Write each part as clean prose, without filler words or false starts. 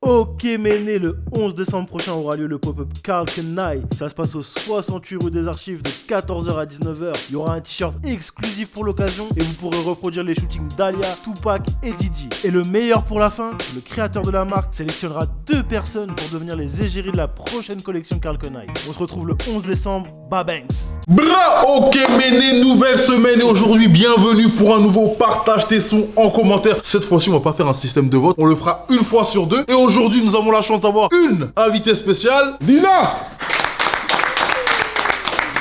Ok Méné, le 11 décembre prochain aura lieu le pop-up Carlton Night. Ça se passe au 68 rue des Archives de 14h à 19h. Il y aura un t-shirt exclusif pour l'occasion et vous pourrez reproduire les shootings d'Alia, Tupac et Didi. Et le meilleur pour la fin, le créateur de la marque sélectionnera 2 personnes pour devenir les égéries de la prochaine collection Carlton Night. On se retrouve le 11 décembre, Babanks. Bra, ok Méné, nouvelle semaine et aujourd'hui bienvenue pour un nouveau partage tes sons en commentaire. Cette fois-ci on va pas faire un système de vote, on le fera une fois sur 2. Et aujourd'hui nous avons la chance d'avoir une invitée spéciale, Lina.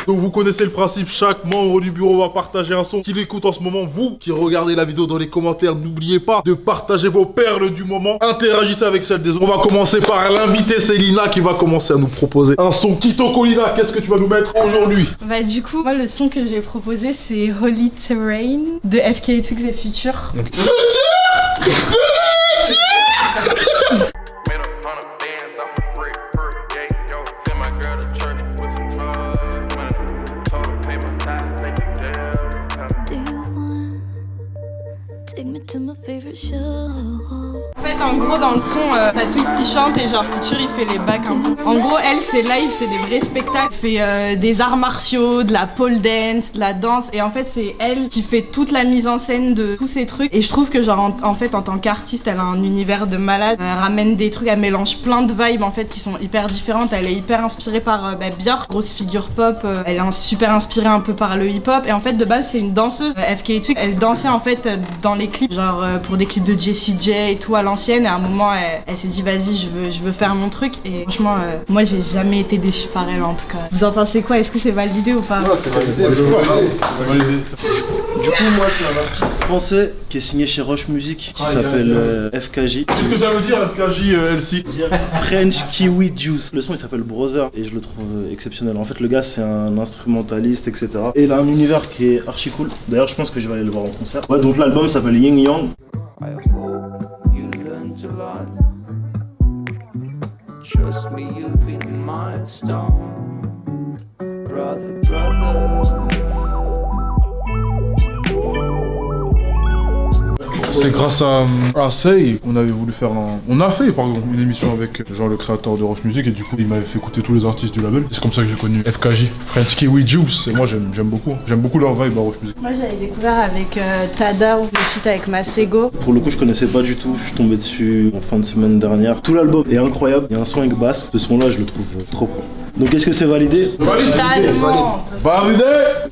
Donc vous connaissez le principe, chaque membre du bureau va partager un son qu'il écoute en ce moment. Vous qui regardez la vidéo dans les commentaires, n'oubliez pas de partager vos perles du moment. Interagissez avec celles des autres. On va commencer par l'invité, c'est Lina qui va commencer à nous proposer un son. Kitoko Lina, qu'est-ce que tu vas nous mettre aujourd'hui? Bah du coup, moi le son que j'ai proposé c'est Holy Terrain de FKA Twigs et Future. En fait, en gros, dans le son, t'as Twigs qui chante et genre Future il fait les bacs un peu. En gros, elle, c'est live, c'est des vrais spectacles. Elle fait des arts martiaux, de la pole dance, de la danse. Et en fait, c'est elle qui fait toute la mise en scène de tous ces trucs. Et je trouve que genre, en fait, en tant qu'artiste, elle a un univers de malade. Elle ramène des trucs, elle mélange plein de vibes en fait qui sont hyper différentes. Elle est hyper inspirée par Björk, grosse figure pop. Elle est super inspirée un peu par le hip-hop. Et en fait, de base, c'est une danseuse. FKA Twigs, elle dansait en fait dans les clips, genre pour des clips de Jessie J et tout à l'ancienne. Et à un moment, elle s'est dit vas-y, je veux faire mon truc. Et franchement, moi j'ai jamais été déçue par elle en tout cas. Vous en pensez quoi? Est-ce que c'est validé ou pas? Ouais, c'est validé, c'est validé. Du coup, moi, c'est un artiste français qui est signé chez Roche Music qui s'appelle FKJ. Qu'est-ce que ça veut dire FKJ LC? French Kiwi Juice. Le son il s'appelle Brother et je le trouve exceptionnel. En fait, le gars c'est un instrumentaliste, etc. Et il a un univers qui est archi cool. D'ailleurs, je pense que je vais aller le voir en concert. Ouais, donc l'album s'appelle Yin Yang. Trust me, you've been mind stone, brother, brother. C'est grâce à Say, on avait voulu faire on a fait pardon une émission avec genre le créateur de Roche Music et du coup il m'avait fait écouter tous les artistes du label. C'est comme ça que j'ai connu FKJ, French Kiwi Juice. Et moi j'aime beaucoup leur vibe à Roche Music. Moi j'avais découvert avec Tada ou le feat avec Masego. Pour le coup je connaissais pas du tout, je suis tombé dessus en fin de semaine dernière. Tout l'album est incroyable, il y a un son avec basse, ce son là je le trouve trop cool. Donc est-ce que c'est validé? Validé.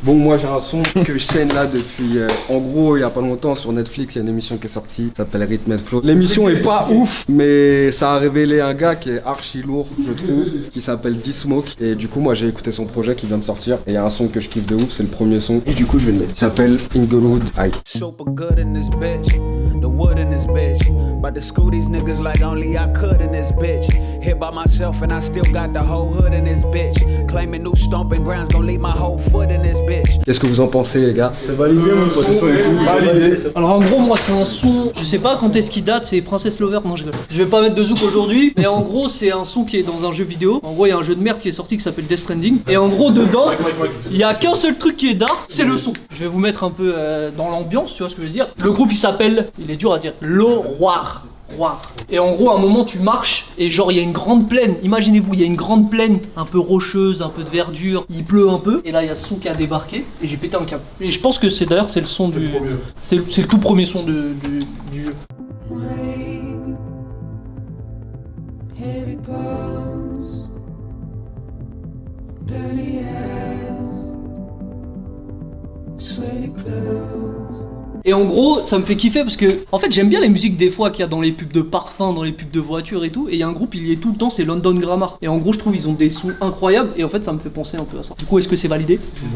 Bon, moi j'ai un son que je scène là depuis en gros il y a pas longtemps sur Netflix, il y a une émission qui est sortie, ça s'appelle Rhythm and Flow. L'émission est pas ouf, mais ça a révélé un gars qui est archi lourd, je trouve, qui s'appelle D-Smoke. Et du coup moi j'ai écouté son projet qui vient de sortir et il y a un son que je kiffe de ouf, c'est le premier son. Et du coup je vais le mettre. Il s'appelle Inglewood High. Super good in this bitch, the wood in this bitch. But to school these niggas like only I could in this bitch. Hit by myself and I still got the whole hood in this bitch. Claiming new stomping grounds, gon' leave my whole foot in this bitch. Qu'est-ce que vous en pensez les gars? C'est validé mon pote, validé. Alors en gros moi c'est un son, je sais pas quand est-ce qu'il date, c'est Princess Lover, non je rigole. Je vais pas mettre de zouk aujourd'hui, mais en gros c'est un son qui est dans un jeu vidéo. En gros il y a un jeu de merde qui est sorti qui s'appelle Death Stranding. Et en gros dedans, il y a qu'un seul truc qui est d'art, c'est le son. Je vais vous mettre un peu dans l'ambiance, tu vois ce que je veux dire. Le groupe il s'appelle, il est dur à dire, L'Oroir. Et en gros à un moment tu marches et genre il y a une grande plaine, imaginez-vous il y a une grande plaine un peu rocheuse, un peu de verdure, il pleut un peu et là il y a ce son qui a débarqué et j'ai pété un câble. Et je pense que c'est d'ailleurs c'est le son du... C'est le tout premier son du jeu. Heavy pulse, dirty ass, sweaty clothes. Et en gros, ça me fait kiffer parce que, en fait, j'aime bien les musiques des fois qu'il y a dans les pubs de parfums, dans les pubs de voitures et tout. Et il y a un groupe, il y est tout le temps, c'est London Grammar. Et en gros, je trouve ils ont des sons incroyables. Et en fait, ça me fait penser un peu à ça. Du coup, est-ce que c'est validé? C'est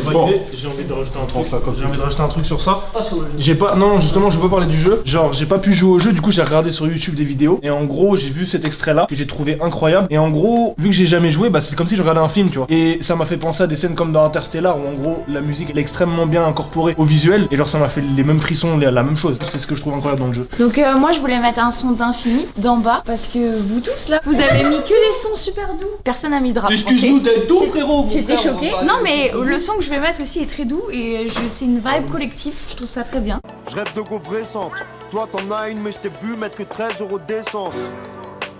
validé. J'ai envie de rajouter un truc. J'ai envie de rajouter un truc sur ça. Pas sur le jeu. J'ai pas, non, justement, je veux pas parler du jeu. Genre, j'ai pas pu jouer au jeu. Du coup, j'ai regardé sur YouTube des vidéos. Et en gros, j'ai vu cet extrait-là que j'ai trouvé incroyable. Et en gros, vu que j'ai jamais joué, bah c'est comme si je regardais un film, tu vois. Et ça m'a fait penser à des scènes comme dans Interstellar où en gros, la musique elle est extrêmement bien incorporée au visuel. Et genre, ça m'a fait les mêmes frissons. La même chose, c'est ce que je trouve incroyable dans le jeu. Donc moi je voulais mettre un son d'Infini d'en bas parce que vous tous là, vous avez mis que des sons super doux. Personne n'a mis de rap. Excuse-nous d'être doux frérot. J'étais choquée. Non mais le son que je vais mettre aussi est très doux et c'est une vibe collective, je trouve ça très bien. Je rêve de go récente. Toi t'en as une mais je t'ai vu mettre que 13 € d'essence.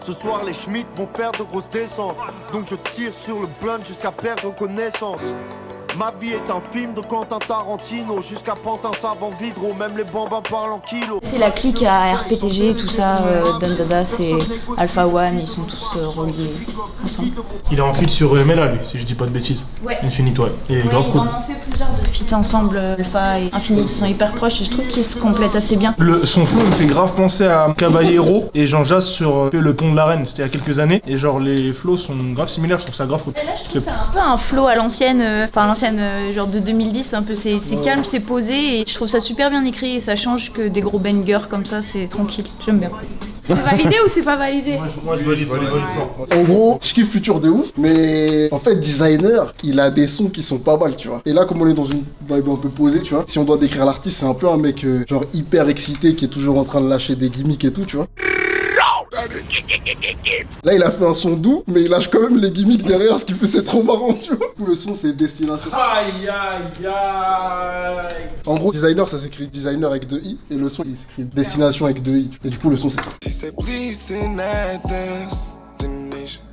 Ce soir les Schmitt vont faire de grosses descentes. Donc je tire sur le blunt jusqu'à perdre connaissance. Ma vie est un film de Quentin Tarantino. Jusqu'à Pantin savant d'hydro, même les bambins parlent en kilos. C'est la clique à RPTG, tout ça, Don Dada, c'est Alpha One, ils sont tous reliés ensemble. Il est en feat sur MLA lui, si je dis pas de bêtises. Ouais. Infinite, ouais. Et grave Ils cool. en ont fait plusieurs de feats ensemble, Alpha et Infinite, ils sont hyper proches et je trouve qu'ils se complètent assez bien. Son flow me fait grave penser à Caballero et Jean Jass sur le pont de la Reine, c'était il y a quelques années. Et genre les flows sont grave similaires, je trouve ça grave cool. Et là je trouve que c'est un peu un flow à l'ancienne, genre de 2010, un peu c'est calme, c'est posé et je trouve ça super bien écrit et ça change que des gros bangers comme ça, c'est tranquille, j'aime bien. C'est validé ou c'est pas validé? Moi je valide fort. En gros, je kiffe Futur de ouf, mais en fait, Designer, il a des sons qui sont pas mal, tu vois. Et là, comme on est dans une vibe un peu posée, tu vois, si on doit décrire l'artiste, c'est un peu un mec genre hyper excité qui est toujours en train de lâcher des gimmicks et tout, tu vois. Là, il a fait un son doux, mais il lâche quand même les gimmicks derrière, ce qui fait c'est trop marrant, tu vois. Tout le son, c'est Destination. Aïe, aïe, aïe. En gros, Designer, ça s'écrit Designer avec 2 i, et le son, il s'écrit Destination avec 2 i. Et du coup, le son, c'est ça. She said, please send that destination.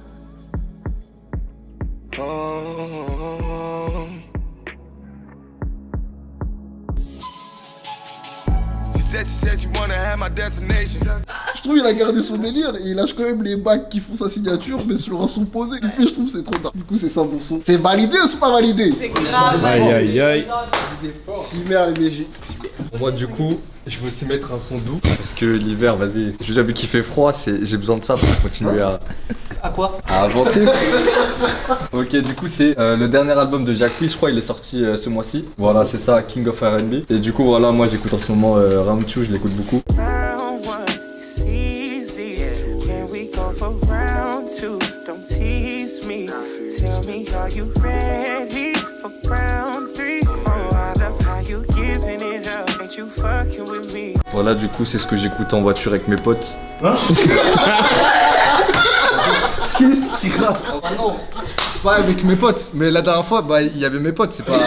She said she wanna have my destination. Je trouve qu'il a gardé son délire et il lâche quand même les bacs qui font sa signature, mais sur un son posé. Du coup, je trouve que c'est trop tard. Du coup, c'est ça mon son. C'est validé ou c'est pas validé? C'est grave. Aïe, aïe, aïe. Cimer les BG. Moi, du coup, je veux aussi mettre un son doux parce que l'hiver, vas-y, j'ai déjà vu qu'il fait froid, j'ai besoin de ça pour continuer À quoi? à avancer. Ok, du coup, c'est le dernier album de Jacques, je crois, il est sorti ce mois-ci. Voilà, c'est ça, King of R&B. Et du coup, voilà, moi j'écoute en ce moment Round 2, je l'écoute beaucoup. Round one, it's easy. Can we go for round two? Don't tease me. Tell me, are you ready for round three? Oh, I love how you giving it up. Ain't you fucking with me? Voilà, du coup, c'est ce que j'écoute en voiture avec mes potes. Qu'est-ce qu'il rappe? Ah non, pas avec mes potes, mais la dernière fois, bah, il y avait mes potes, c'est pas...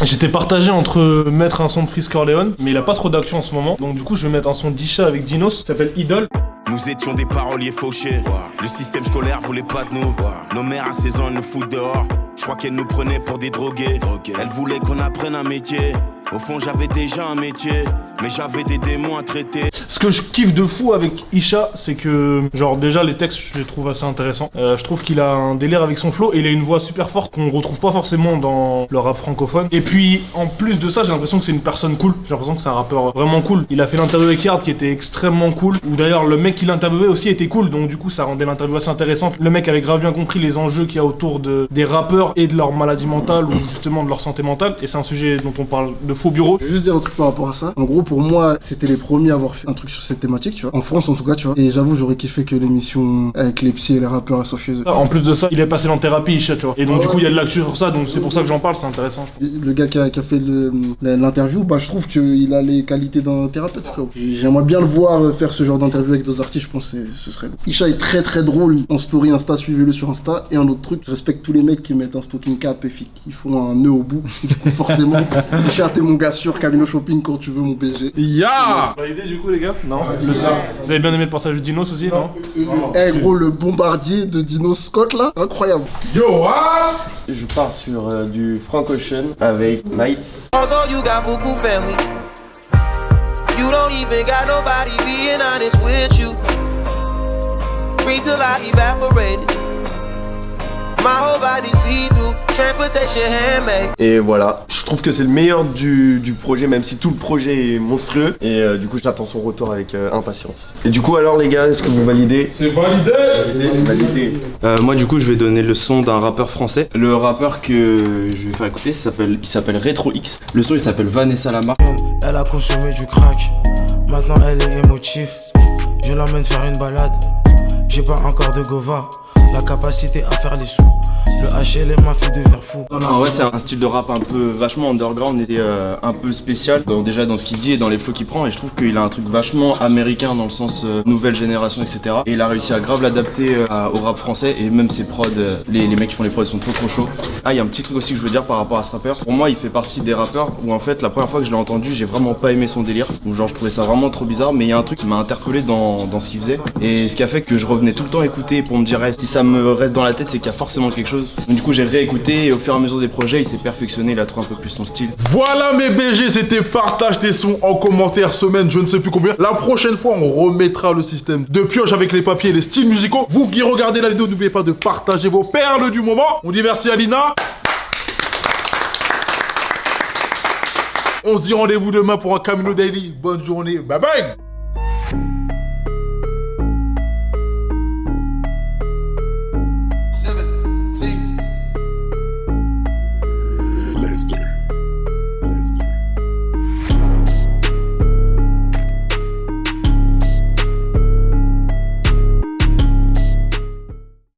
J'étais partagé entre mettre un son de Frisk Corleone, mais il a pas trop d'action en ce moment. Donc du coup, je vais mettre un son d'Isha avec Dinos, qui s'appelle Idol. Nous étions des paroliers fauchés. Le système scolaire voulait pas de nous. Nos mères à 16 ans nous foutent dehors. Je crois qu'elles nous prenaient pour des drogués. Elles voulaient qu'on apprenne un métier. Au fond, j'avais déjà un métier, mais j'avais des démons à traiter. Ce que je kiffe de fou avec Isha, c'est que, genre, déjà, les textes, je les trouve assez intéressants. Je trouve qu'il a un délire avec son flow et il a une voix super forte qu'on retrouve pas forcément dans le rap francophone. Et puis, en plus de ça, j'ai l'impression que c'est une personne cool. J'ai l'impression que c'est un rappeur vraiment cool. Il a fait l'interview avec Yard qui était extrêmement cool. Ou d'ailleurs, le mec qui l'interviewait aussi était cool. Donc, du coup, ça rendait l'interview assez intéressante. Le mec avait grave bien compris les enjeux qu'il y a autour des rappeurs et de leur maladie mentale ou justement de leur santé mentale. Et c'est un sujet dont on parle de faux bureau. Je vais juste dire un truc par rapport à ça. En gros, pour moi, c'était les premiers à avoir fait un truc sur cette thématique, tu vois. En France, en tout cas, tu vois. Et j'avoue, j'aurais kiffé que l'émission avec les psys et les rappeurs soient chez eux. En plus de ça, il est passé dans thérapie, Isha, tu vois. Et donc, du coup, il y a de l'actu sur ça. Donc, c'est pour ça que j'en parle, c'est intéressant. Le gars qui a fait l'interview, bah, je trouve qu'il a les qualités d'un thérapeute, frérot. J'aimerais bien le voir faire ce genre d'interview avec d'autres artistes, je pense que ce serait bon. Isha est très très drôle en story Insta, suivez-le sur Insta. Et un autre truc, je respecte tous les mecs qui mettent un stocking cap et qui font un nœud au bout. Du coup, forcément, Isha, t'es mon gars sûr, Camino Shopping quand tu veux, mon BG. Ya. Validé du coup, les gars? Non. Vous avez bien aimé le passage de Dinos aussi, non? Eh gros, le bombardier de Dino Scott là, incroyable. Yo, ah. Je pars sur du Frank Ocean avec Nights. Although you got beaucoup family, you don't even got nobody being honest with you. Free till I evaporated. My whole body see through, transportation handmade. Et voilà, je trouve que c'est le meilleur du projet, même si tout le projet est monstrueux. Et du coup, j'attends son retour avec impatience. Et du coup, alors les gars, est-ce que vous validez? C'est validé. C'est validé. Moi, du coup, je vais donner le son d'un rappeur français. Le rappeur que je vais faire écouter, il s'appelle Retro X. Le son, il s'appelle Vanessa Lamar. Elle a consommé du crack, maintenant elle est émotive. Je l'emmène faire une balade, j'ai pas encore de gova. La capacité à faire les sous, Le HLM m'a fait devenir fou. En vrai, c'est un style de rap un peu vachement underground et un peu spécial, déjà dans ce qu'il dit et dans les flows qu'il prend. Et je trouve qu'il a un truc vachement américain dans le sens nouvelle génération, etc. Et il a réussi à grave l'adapter au rap français et même ses prods, les mecs qui font les prods sont trop chauds. Ah, il y a un petit truc aussi que je veux dire par rapport à ce rappeur. Pour moi, il fait partie des rappeurs où en fait, la première fois que je l'ai entendu, j'ai vraiment pas aimé son délire. Ou genre, je trouvais ça vraiment trop bizarre. Mais il y a un truc qui m'a interpellé dans ce qu'il faisait. Et ce qui a fait que je revenais tout le temps écouter pour me dire, si ça me reste dans la tête, c'est qu'il y a forcément quelque chose. Donc, du coup, j'ai réécouté et au fur et à mesure des projets, il s'est perfectionné, il a trouvé un peu plus son style. Voilà mes BG, c'était partage tes sons en commentaire semaine, je ne sais plus combien. La prochaine fois, on remettra le système de pioche avec les papiers et les styles musicaux. Vous qui regardez la vidéo, n'oubliez pas de partager vos perles du moment. On dit merci à Lina. On se dit rendez-vous demain pour un Camino Daily. Bonne journée, bye bye.